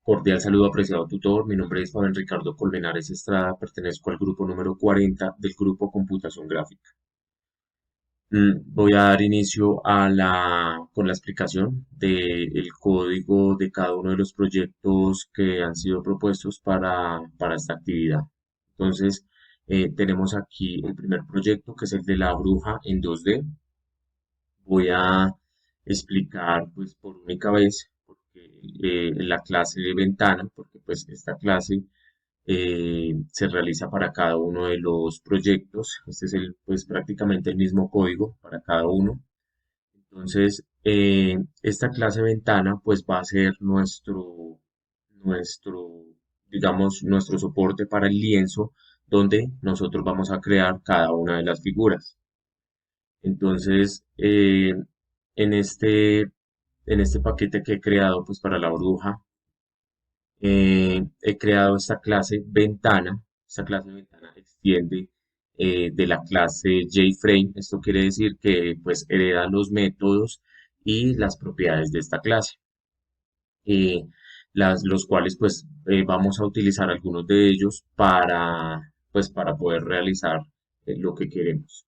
Cordial saludo, apreciado tutor. Mi nombre es Fabián Ricardo Colmenares Estrada. Pertenezco al grupo número 40 del grupo Computación Gráfica. Voy a dar inicio con la explicación del código de cada uno de los proyectos que han sido propuestos para esta actividad. Entonces, tenemos aquí el primer proyecto, que es el de la bruja en 2D. Voy a explicar pues por única vez porque, la clase de ventana, porque pues esta clase se realiza para cada uno de los proyectos. Este es pues prácticamente el mismo código para cada uno. Entonces, esta clase ventana pues va a ser nuestro, digamos, nuestro soporte para el lienzo donde nosotros vamos a crear cada una de las figuras. Entonces, en este, en este paquete que he creado pues para la bruja, he creado esta clase ventana. Esta clase ventana extiende de la clase JFrame. Esto quiere decir que pues hereda los métodos y las propiedades de esta clase, eh, los cuales pues vamos a utilizar algunos de ellos para poder realizar lo que queremos.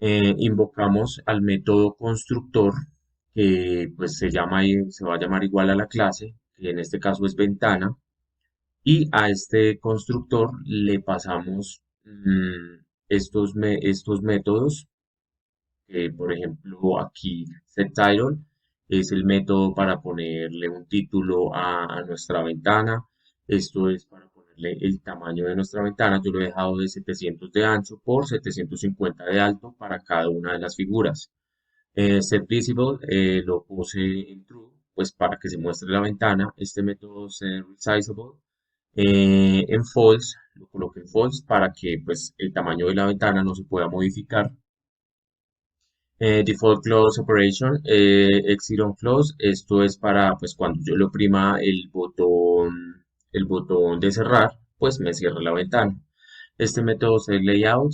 Invocamos al método constructor, que pues se va a llamar igual a la clase, que en este caso es ventana, y a este constructor le pasamos estos métodos. Por ejemplo, aquí setTitle es el método para ponerle un título a nuestra ventana. Esto es para ponerle el tamaño de nuestra ventana. Yo lo he dejado de 700 de ancho por 750 de alto para cada una de las figuras. SetVisible lo puse en true, pues para que se muestre la ventana. Este método setResizable en false, lo coloqué en false para que pues el tamaño de la ventana no se pueda modificar. Default Close Operation, Exit on Close, esto es para pues cuando yo le oprima el botón de cerrar, pues me cierra la ventana. Este método setLayout,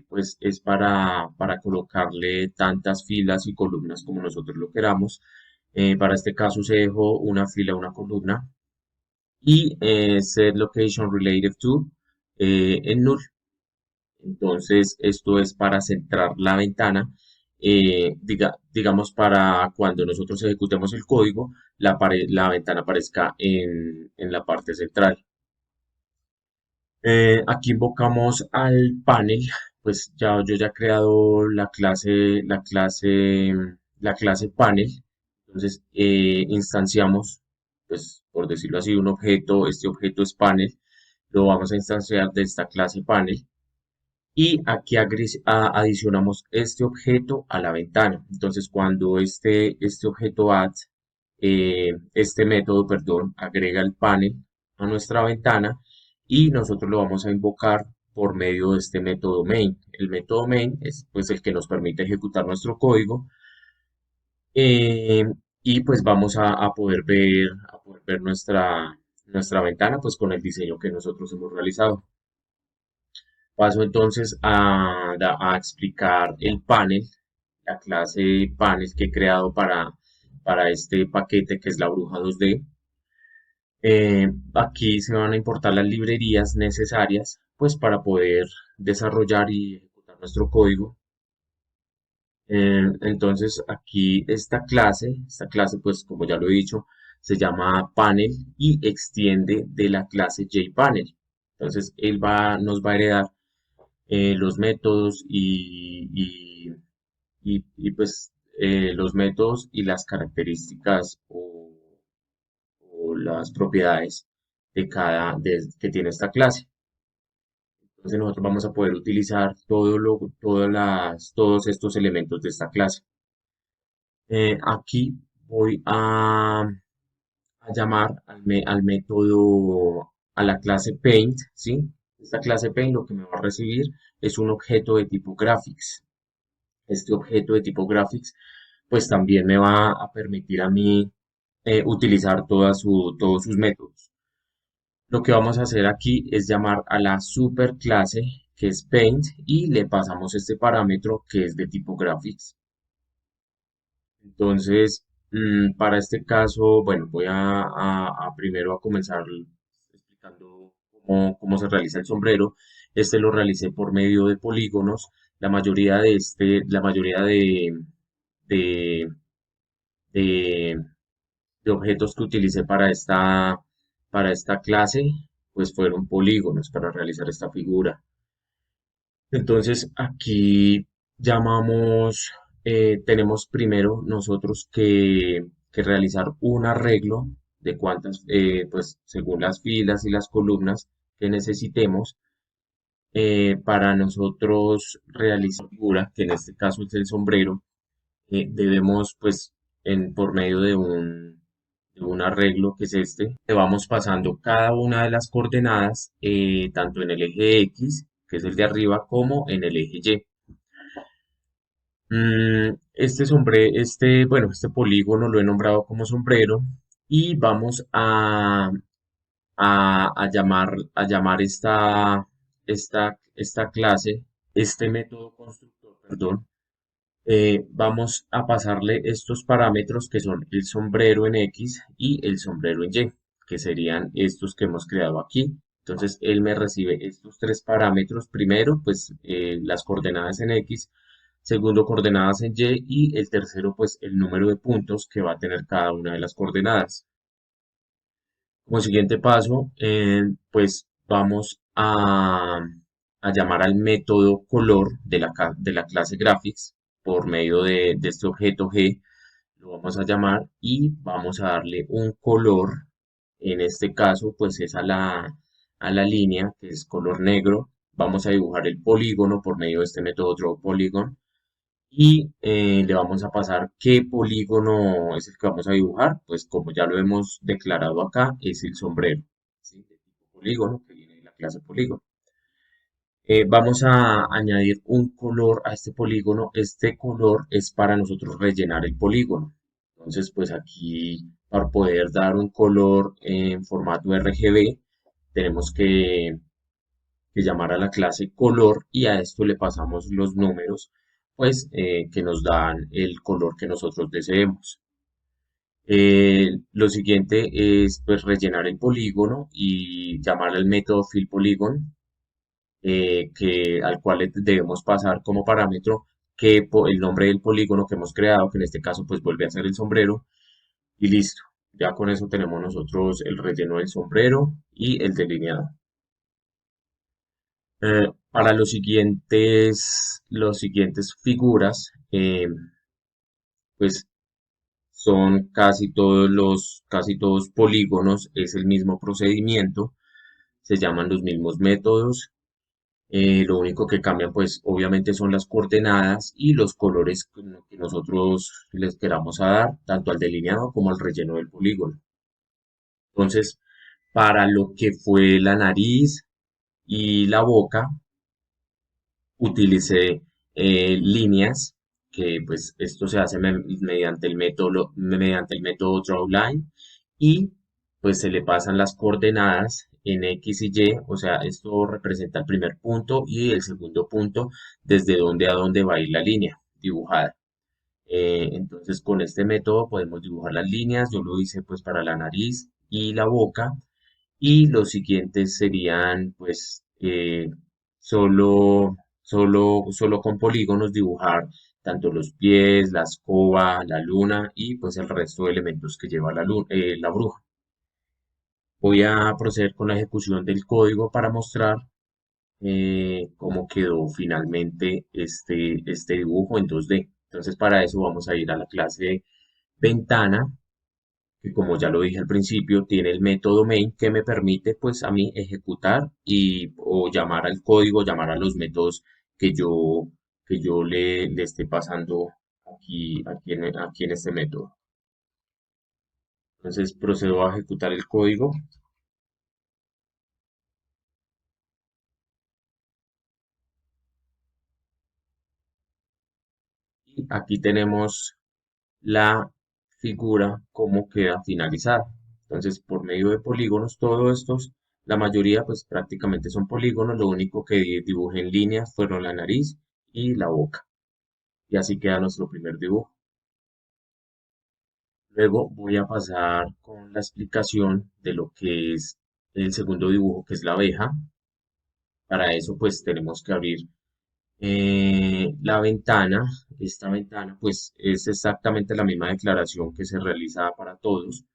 pues es para colocarle tantas filas y columnas como nosotros lo queramos. Para este caso se dejó una fila, una columna. Y setLocation Relative to en null. Entonces, esto es para centrar la ventana, digamos, para cuando nosotros ejecutemos el código, la ventana aparezca en la parte central. Aquí invocamos al panel, pues yo ya he creado la clase panel. Entonces, instanciamos, pues por decirlo así, un objeto. Este objeto es panel, lo vamos a instanciar de esta clase panel. Y aquí adicionamos este objeto a la ventana. Entonces, cuando este objeto add, este método, perdón, agrega el panel a nuestra ventana y nosotros lo vamos a invocar por medio de este método main. El método main es pues el que nos permite ejecutar nuestro código, eh, y pues vamos a poder ver nuestra ventana pues con el diseño que nosotros hemos realizado. Paso entonces a explicar el panel, la clase panel que he creado para este paquete que es la bruja 2D. Aquí se van a importar las librerías necesarias pues para poder desarrollar y ejecutar nuestro código. Entonces aquí esta clase pues como ya lo he dicho, se llama panel y extiende de la clase JPanel. Entonces nos va a heredar los métodos pues los métodos y las características o las propiedades que tiene esta clase. Entonces nosotros vamos a poder utilizar todos estos elementos de esta clase. Aquí voy a llamar al método, a la clase paint, ¿sí? Esta clase paint lo que me va a recibir es un objeto de tipo graphics. Este objeto de tipo graphics pues también me va a permitir a mí utilizar todos sus métodos. Lo que vamos a hacer aquí es llamar a la superclase que es paint y le pasamos este parámetro que es de tipo graphics. Entonces, Para este caso, bueno, voy a primero a comenzar explicando cómo se realiza el sombrero. Este lo realicé por medio de polígonos. La mayoría de, de- de objetos que utilicé para esta clase, pues fueron polígonos para realizar esta figura. Entonces aquí tenemos primero nosotros que realizar un arreglo de cuántas, pues según las filas y las columnas que necesitemos para nosotros realizar la figura, que en este caso es el sombrero. Debemos pues por medio de un arreglo que es este, le vamos pasando cada una de las coordenadas, tanto en el eje X, que es el de arriba, como en el eje Y. Este polígono lo he nombrado como sombrero y vamos a llamar esta clase, este método constructor, perdón. Vamos a pasarle estos parámetros que son el sombrero en X y el sombrero en Y, que serían estos que hemos creado aquí. Entonces él me recibe estos tres parámetros. Primero, pues las coordenadas en X, segundo, coordenadas en Y y el tercero, pues el número de puntos que va a tener cada una de las coordenadas. Como siguiente paso, pues vamos a llamar al método color de la clase graphics por medio de este objeto G, lo vamos a llamar y vamos a darle un color. En este caso, pues es a la línea, que es color negro. Vamos a dibujar el polígono por medio de este método drawPolygon y le vamos a pasar qué polígono es el que vamos a dibujar. Pues como ya lo hemos declarado acá, es el sombrero, ¿sí? De tipo polígono, que viene de la clase polígono. Vamos a añadir un color a este polígono. Este color es para nosotros rellenar el polígono. Entonces, pues aquí, para poder dar un color en formato RGB, tenemos que llamar a la clase color y a esto le pasamos los números, pues que nos dan el color que nosotros deseemos. Lo siguiente es pues rellenar el polígono y llamar al método fillPolygon, al cual le debemos pasar como parámetro el nombre del polígono que hemos creado, que en este caso pues vuelve a ser el sombrero, y listo. Ya con eso tenemos nosotros el relleno del sombrero y el delineado. Para los siguientes figuras, pues son casi todos polígonos, es el mismo procedimiento, se llaman los mismos métodos. Lo único que cambian, pues obviamente son las coordenadas y los colores que nosotros les queramos a dar, tanto al delineado como al relleno del polígono. Entonces, para lo que fue la nariz y la boca, utilicé líneas, que pues esto se hace mediante el método drawLine y pues se le pasan las coordenadas en X y Y, o sea, esto representa el primer punto y el segundo punto desde donde a dónde va a ir la línea dibujada. Entonces con este método podemos dibujar las líneas, yo lo hice pues para la nariz y la boca y los siguientes serían pues solo con polígonos dibujar tanto los pies, la escoba, la luna y pues el resto de elementos que lleva la bruja. Voy a proceder con la ejecución del código para mostrar cómo quedó finalmente este dibujo en 2D. Entonces para eso vamos a ir a la clase ventana, que como ya lo dije al principio, tiene el método main que me permite pues a mí ejecutar o llamar al código, llamar a los métodos que yo le esté pasando aquí en este método. Entonces procedo a ejecutar el código y aquí tenemos la figura como queda finalizada. Entonces, por medio de polígonos, todos estos, la mayoría pues prácticamente son polígonos, lo único que dibujé en líneas fueron la nariz y la boca. Y así queda nuestro primer dibujo. Luego voy a pasar con la explicación de lo que es el segundo dibujo, que es la abeja. Para eso pues tenemos que abrir la ventana. Esta ventana pues es exactamente la misma declaración que se realiza para todos.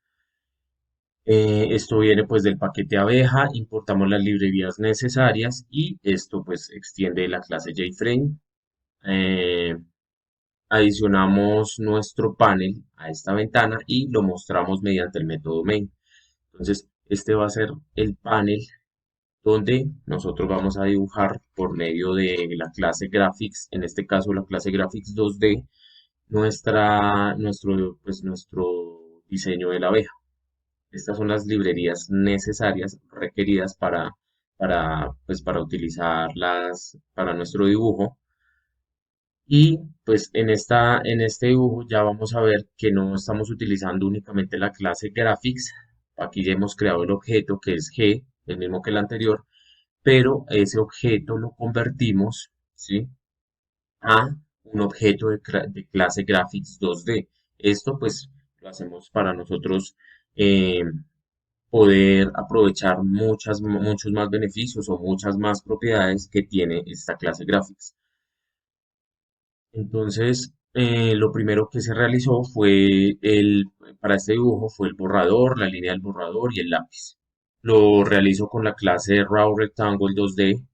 Esto viene pues del paquete abeja, importamos las librerías necesarias y esto pues extiende la clase JFrame. Eh, Adicionamos nuestro panel a esta ventana y lo mostramos mediante el método main. Entonces, este va a ser el panel donde nosotros vamos a dibujar por medio de la clase graphics, en este caso la clase graphics 2D, nuestro diseño de la abeja. Estas son las librerías necesarias, requeridas para utilizarlas para nuestro dibujo. Y pues en este dibujo ya vamos a ver que no estamos utilizando únicamente la clase graphics. Aquí ya hemos creado el objeto que es G, el mismo que el anterior, pero ese objeto lo convertimos, ¿sí?, a un objeto de clase graphics 2D. Esto pues lo hacemos para nosotros eh, poder aprovechar muchos más beneficios o muchas más propiedades que tiene esta clase graphics. Entonces, lo primero que se realizó para este dibujo fue el borrador, la línea del borrador y el lápiz. Lo realizo con la clase Raw Rectangle 2D,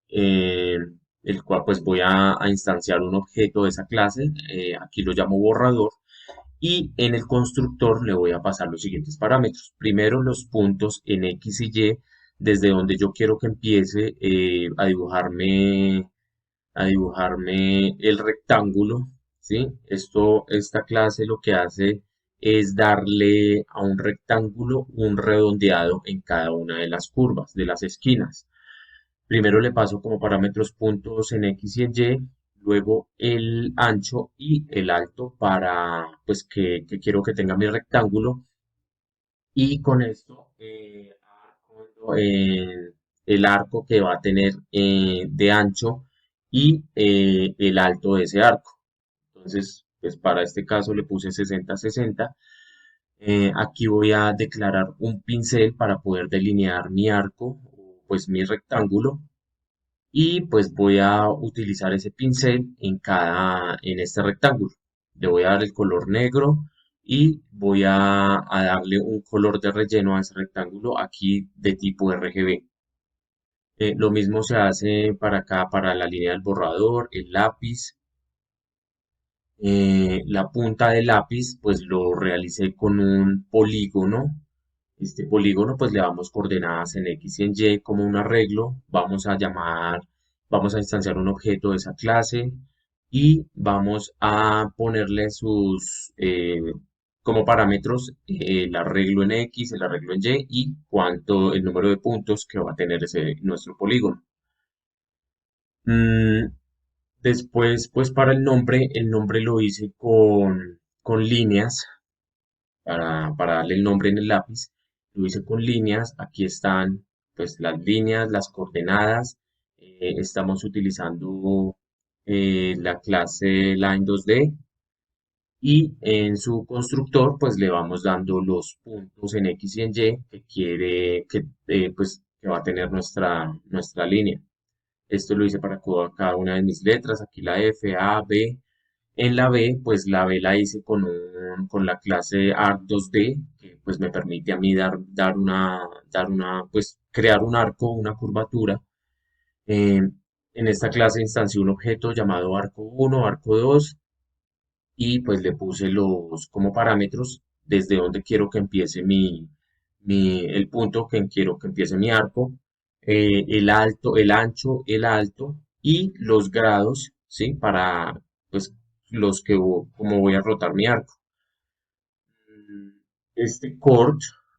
eh, el cual pues voy a instanciar un objeto de esa clase, aquí lo llamo borrador, y en el constructor le voy a pasar los siguientes parámetros. Primero los puntos en X y Y, desde donde yo quiero que empiece a dibujarme el rectángulo, ¿sí? Esta clase lo que hace es darle a un rectángulo un redondeado en cada una de las curvas, de las esquinas. Primero le paso como parámetros puntos en X y en Y, luego el ancho y el alto para, pues, que quiero que tenga mi rectángulo. Y con esto, el arco que va a tener de ancho y el alto de ese arco. Entonces, pues para este caso le puse 60-60. Aquí voy a declarar un pincel para poder delinear mi arco, pues mi rectángulo. Y pues voy a utilizar ese pincel en este rectángulo. Le voy a dar el color negro y voy a darle un color de relleno a ese rectángulo aquí de tipo RGB. Lo mismo se hace para acá, para la línea del borrador, el lápiz. La punta del lápiz pues lo realicé con un polígono. Este polígono pues le damos coordenadas en X y en Y como un arreglo. Vamos a instanciar un objeto de esa clase y vamos a ponerle como parámetros el arreglo en X, el arreglo en Y y el número de puntos que va a tener nuestro polígono. Mm, Después, pues para el nombre lo hice con líneas, para darle el nombre en el lápiz, lo hice con líneas. Aquí están pues las líneas, las coordenadas. Estamos utilizando la clase Line 2D y en su constructor pues le vamos dando los puntos en X y en Y que quiere pues que va a tener nuestra línea. Esto lo hice para cada una de mis letras, aquí la F, A, B. En la B, pues la B la hice con la clase Arc2D, que pues me permite a mí pues crear un arco, una curvatura. Eh, en esta clase instancié un objeto llamado arco 1, arco 2, y pues le puse como parámetros desde donde quiero que empiece el punto que quiero que empiece mi arco, el alto, el ancho, el alto y los grados, ¿sí? Para pues como voy a rotar mi arco. Este chord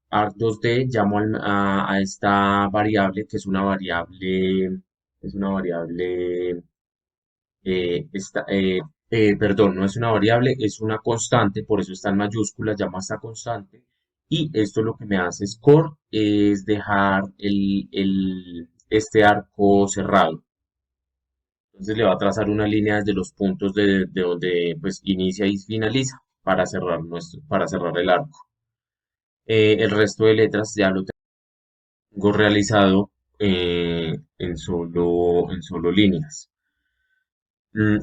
arc2D llamo a esta variable que es una variable, perdón, no es una variable, es una constante, por eso está en mayúsculas, llamo a esta constante. Y esto lo que me hace score es dejar este arco cerrado. Entonces le va a trazar una línea desde los puntos de donde pues inicia y finaliza. para cerrar el arco. El resto de letras ya lo tengo realizado en solo líneas.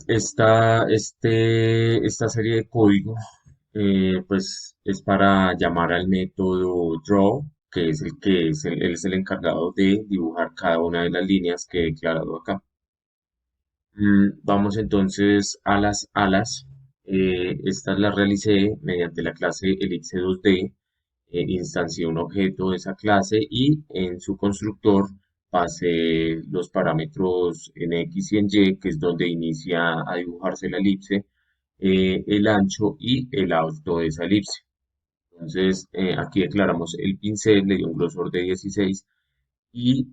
Esta serie de código pues es para llamar al método draw, que es él es el encargado de dibujar cada una de las líneas que he declarado acá. Vamos entonces a las alas. Estas las realicé mediante la clase Elipse 2D. Instancié un objeto de esa clase y en su constructor pasé los parámetros en X y en Y, que es donde inicia a dibujarse la elipse, el ancho y el alto de esa elipse. Entonces, aquí declaramos el pincel, le dio un grosor de 16 y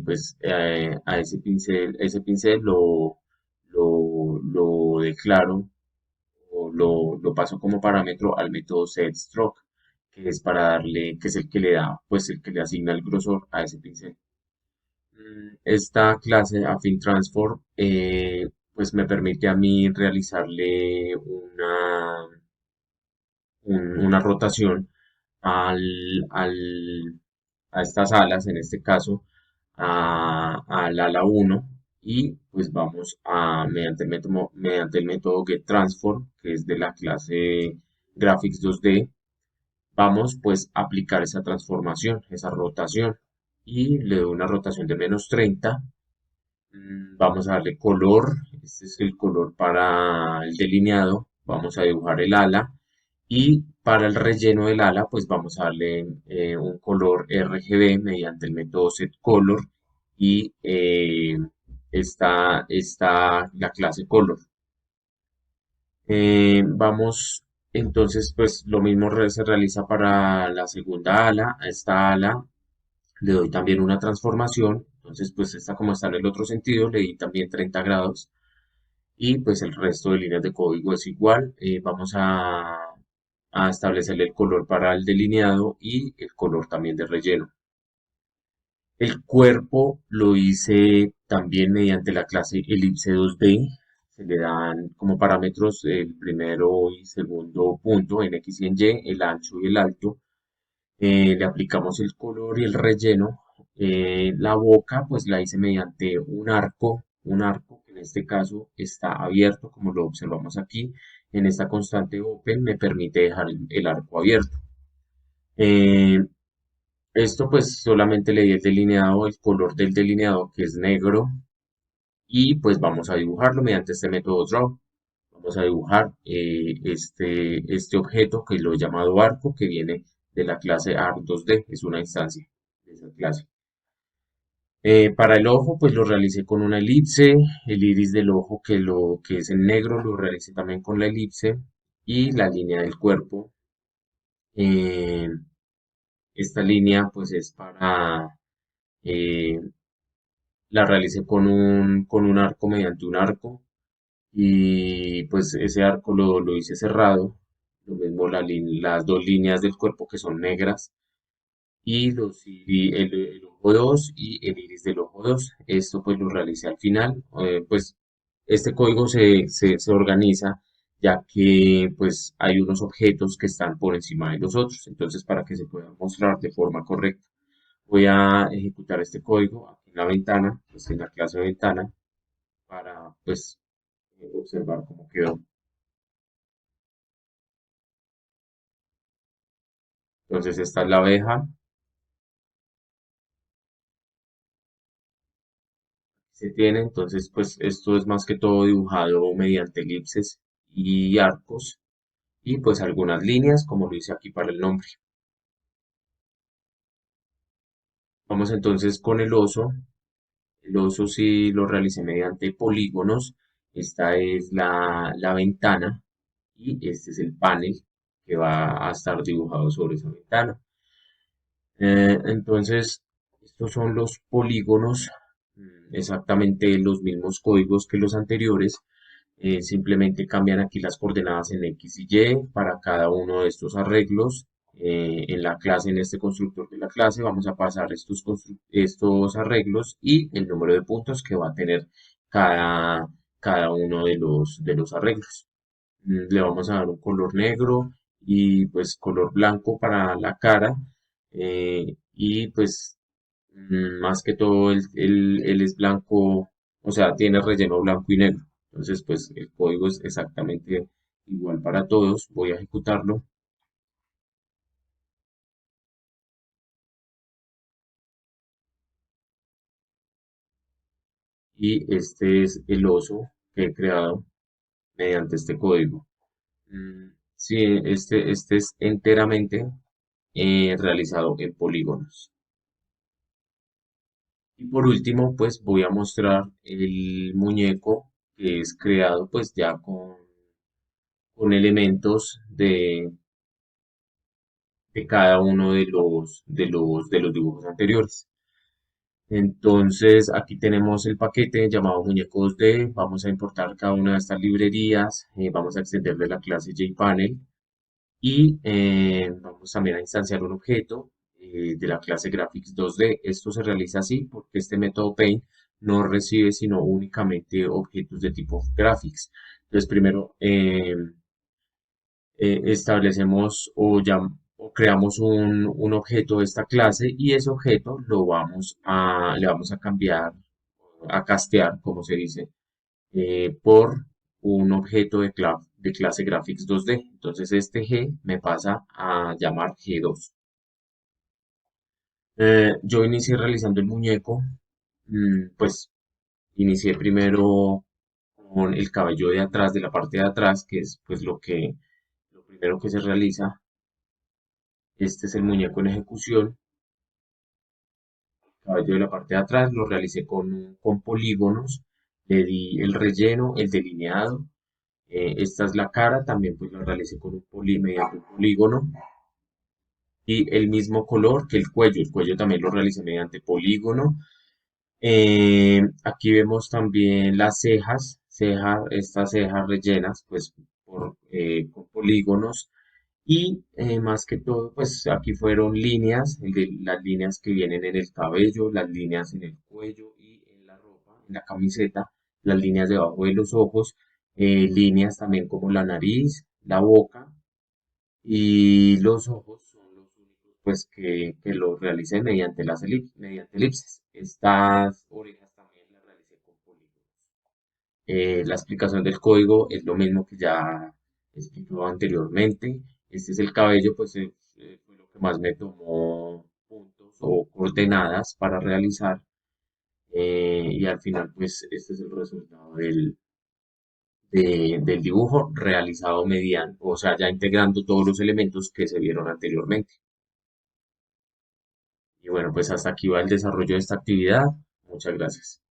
pues a ese pincel lo declaro o lo paso como parámetro al método setStroke, que es para darle, que es el que le da, pues el que le asigna el grosor a ese pincel. Esta clase Affine Transform pues me permite a mí realizarle una rotación al, al- a estas alas, en este caso al ala 1, y pues vamos a, mediante el método getTransform, que es de la clase Graphics 2D, vamos pues a aplicar esa transformación, esa rotación, y le doy una rotación de -30. Vamos a darle color, este es el color para el delineado, vamos a dibujar el ala y para el relleno del ala pues vamos a darle un color RGB mediante el método setColor y está la clase color. Vamos entonces pues lo mismo se realiza para la segunda ala, a esta ala le doy también una transformación, entonces pues esta como está en el otro sentido, le di también 30 grados y pues el resto de líneas de código es igual. Vamos a establecer el color para el delineado y el color también de relleno. El cuerpo lo hice también mediante la clase Elipse 2D. Se le dan como parámetros el primero y segundo punto en X y en Y, el ancho y el alto. Le aplicamos el color y el relleno. La boca, pues la hice mediante un arco que en este caso está abierto, como lo observamos aquí. En esta constante open me permite dejar el arco abierto. Eh, Esto pues solamente le di el delineado, el color del delineado que es negro y pues vamos a dibujarlo mediante este método draw. Vamos a dibujar este objeto que lo he llamado arco, que viene de la clase Arc2D, es una instancia de esa clase. Para el ojo, pues lo realicé con una elipse, el iris del ojo que es en negro lo realicé también con la elipse y la línea del cuerpo. eh, Esta línea pues es eh, la realicé con un arco mediante un arco y pues ese arco lo hice cerrado, lo mismo las dos líneas del cuerpo que son negras y el ojo 2 y el iris del ojo 2. Esto pues lo realicé al final, pues este código se organiza ya que pues hay unos objetos que están por encima de los otros, entonces para que se pueda mostrar de forma correcta. Voy a ejecutar este código aquí en la ventana, pues en la clase de ventana, para pues observar cómo quedó. Entonces esta es la abeja, se tiene, entonces pues esto es más que todo dibujado mediante elipses y arcos y pues algunas líneas como lo hice aquí para el nombre. Vamos entonces con el oso sí lo realicé mediante polígonos, esta es la ventana y este es el panel que va a estar dibujado sobre esa ventana. Entonces, estos son los polígonos, exactamente los mismos códigos que los anteriores, simplemente cambian aquí las coordenadas en X y Y para cada uno de estos arreglos. En la clase, en este constructor de la clase, vamos a pasar estos arreglos y el número de puntos que va a tener cada uno de los arreglos. Le vamos a dar un color negro y pues color blanco para la cara. Y pues más que todo él es blanco, o sea, tiene relleno blanco y negro. Entonces pues el código es exactamente igual para todos. Voy a ejecutarlo y este es el oso que he creado mediante este código. Sí, este es enteramente realizado en polígonos. Y por último, pues voy a mostrar el muñeco que es creado pues ya con elementos de cada uno de los dibujos anteriores. Entonces, aquí tenemos el paquete llamado muñecos D. Vamos a importar cada una de estas librerías. Vamos a extenderle la clase JPanel y vamos también a instanciar un objeto de la clase Graphics 2D. Esto se realiza así porque este método Paint no recibe sino únicamente objetos de tipo Graphics. Entonces, primero establecemos o creamos un objeto de esta clase y ese objeto le vamos a cambiar, a castear, como se dice, por un objeto de clase Graphics 2D. Entonces este G me pasa a llamar G2. Yo inicié realizando el muñeco, pues inicié primero con el cabello de atrás, de la parte de atrás, que es pues lo primero que se realiza. Este es el muñeco en ejecución. Cabello de la parte de atrás lo realicé con polígonos, le di el relleno, el delineado. Esta es la cara, también pues lo realicé con mediante un polígono. Y el mismo color que el cuello también lo realicé mediante polígono. Aquí vemos también las estas cejas rellenas pues con polígonos. Y más que todo, pues aquí fueron líneas, las líneas que vienen en el cabello, las líneas en el cuello y en la ropa, en la camiseta, las líneas debajo de los ojos, líneas también como la nariz, la boca y los ojos son los únicos pues que lo realicé mediante mediante elipses. Estas orejas también las realicé con polígonos. La explicación del código es lo mismo que ya explicado anteriormente. Este es el cabello, pues fue lo que más me tomó puntos o coordenadas para realizar. Y al final, pues este es el resultado del dibujo realizado mediante, o sea, ya integrando todos los elementos que se vieron anteriormente. Y bueno, pues hasta aquí va el desarrollo de esta actividad. Muchas gracias.